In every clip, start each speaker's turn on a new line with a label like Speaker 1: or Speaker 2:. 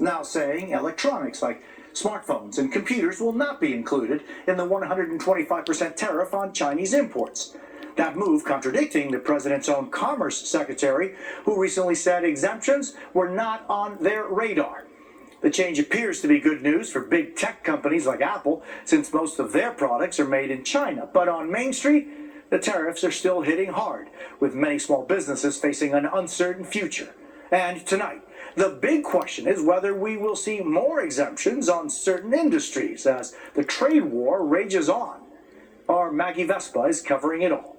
Speaker 1: now saying electronics like smartphones and computers will not be included in the 125% tariff on Chinese imports. That move contradicting the president's own Commerce Secretary, who recently said exemptions were not on their radar. The change appears to be good news for big tech companies like Apple, since most of their products are made in China. But on Main Street, the tariffs are still hitting hard, with many small businesses facing an uncertain future. And tonight, the big question is whether we will see more exemptions on certain industries as the trade war rages on. Our Maggie Vespa is covering it all.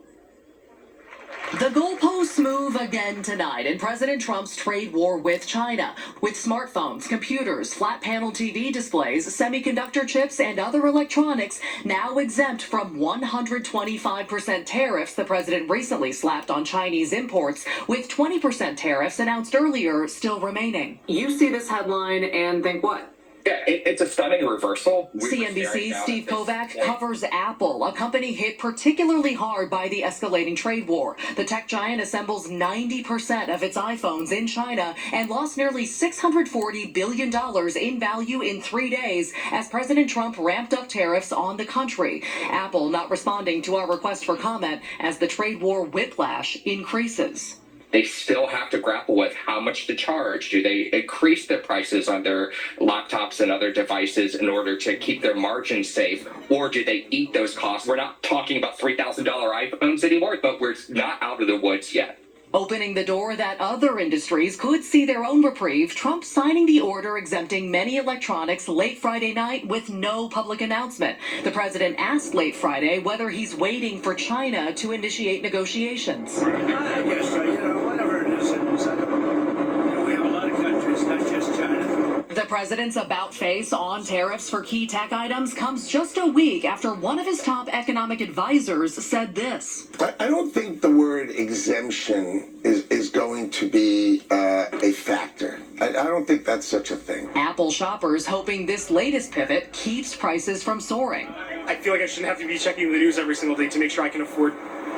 Speaker 2: The goalposts move again tonight in President Trump's trade war with China, with smartphones, computers, flat panel TV displays, semiconductor chips, and other electronics now exempt from 125% tariffs the president recently slapped on Chinese imports, with 20% tariffs announced earlier still remaining. You see this headline and think what?
Speaker 3: Yeah, it's a stunning reversal.
Speaker 2: CNBC's Steve Kovac covers Apple, a company hit particularly hard by the escalating trade war. The tech giant assembles 90% of its iPhones in China and lost nearly $640 billion in value in 3 days as President Trump ramped up tariffs on the country. Apple not responding to our request for comment as the trade war whiplash increases.
Speaker 3: They still have to grapple with how much to charge. Do they increase the prices on their laptops and other devices in order to keep their margins safe? Or do they eat those costs? We're not talking about $3,000 iPhones anymore, but we're not out of the woods yet.
Speaker 2: Opening the door that other industries could see their own reprieve, Trump signing the order exempting many electronics late Friday night with no public announcement. The president asked late Friday whether he's waiting for China to initiate negotiations.
Speaker 4: I guess so, whatever it is, we have a lot of countries, not just China.
Speaker 2: The president's about-face on tariffs for key tech items comes just a week after one of his top economic advisors said this.
Speaker 5: I don't think the word exemption is going to be a factor. I don't think that's such a thing.
Speaker 2: Apple shoppers hoping this latest pivot keeps prices from soaring.
Speaker 6: I feel like I shouldn't have to be checking the news every single day to make sure I can afford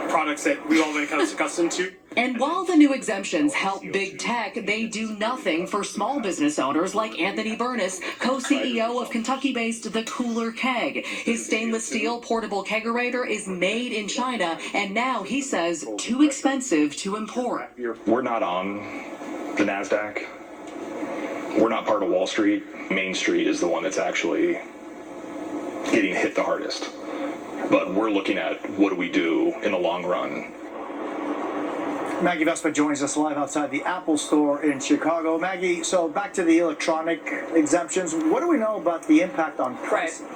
Speaker 6: products that we've all been kind of accustomed to.
Speaker 2: And while the new exemptions help big tech, they do nothing for small business owners like Anthony Burness, co-CEO of Kentucky-based The Cooler Keg. His stainless steel portable kegerator is made in China, and now he says too expensive to import.
Speaker 7: We're not on the NASDAQ. We're not part of Wall Street. Main Street is the one that's actually getting hit the hardest. But we're looking at what do we do in the long run.
Speaker 1: Maggie Vespa joins us live outside the Apple store in Chicago. Maggie, so back to the electronic exemptions. What do we know about the impact on prices?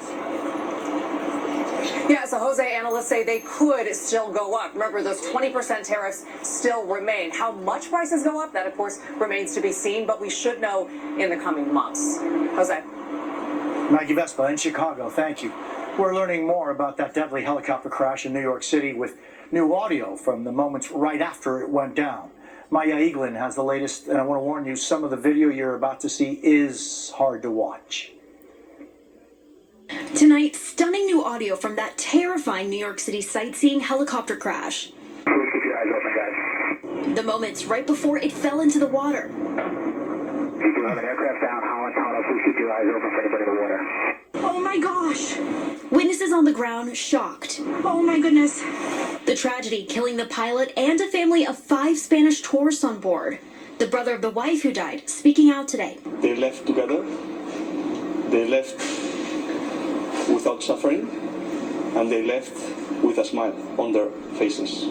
Speaker 8: Yeah, so Jose, analysts say they could still go up. Remember, those 20% tariffs still remain. How much prices go up, that of course remains to be seen, but we should know in the coming months. Jose.
Speaker 1: Maggie Vespa in Chicago, thank you. We're learning more about that deadly helicopter crash in New York City with new audio from the moments right after it went down. Maya Eaglin has the latest, and I want to warn you, some of the video you're about to see is hard to watch.
Speaker 9: Tonight, stunning new audio from that terrifying New York City sightseeing helicopter crash.
Speaker 10: Keep your eyes open, guys.
Speaker 9: The moments right before it fell into the water.
Speaker 10: You do have an aircraft down, Holland Tunnel. Please keep your eyes open for anybody in the water.
Speaker 9: Oh my gosh! Witnesses on the ground shocked.
Speaker 11: Oh my goodness.
Speaker 9: The tragedy killing the pilot and a family of 5 Spanish tourists on board. The brother of the wife who died speaking out today.
Speaker 12: They left together. They left without suffering. And they left with a smile on their faces.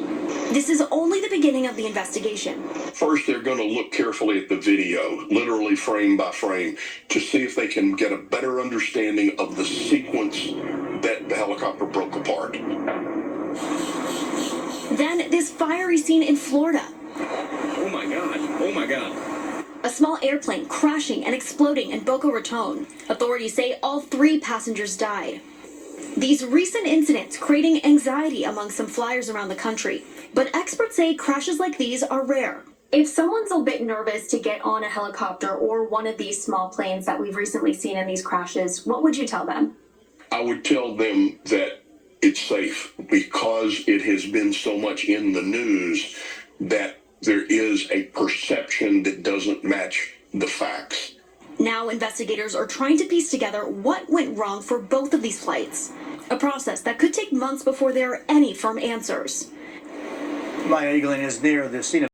Speaker 9: This is only the beginning of the investigation.
Speaker 13: First, they're going to look carefully at the video, literally frame by frame, to see if they can get a better understanding of the sequence that the helicopter broke apart.
Speaker 9: Then this fiery scene in Florida.
Speaker 3: Oh my God. Oh my God.
Speaker 9: A small airplane crashing and exploding in Boca Raton. Authorities say all 3 passengers died. These recent incidents creating anxiety among some flyers around the country. But experts say crashes like these are rare.
Speaker 11: If someone's a bit nervous to get on a helicopter or one of these small planes that we've recently seen in these crashes, what would you tell them?
Speaker 13: I would tell them that it's safe because it has been so much in the news that there is a perception that doesn't match the facts.
Speaker 9: Now investigators are trying to piece together what went wrong for both of these flights, a process that could take months before there are any firm answers.
Speaker 1: Maya Eagling is near the scene of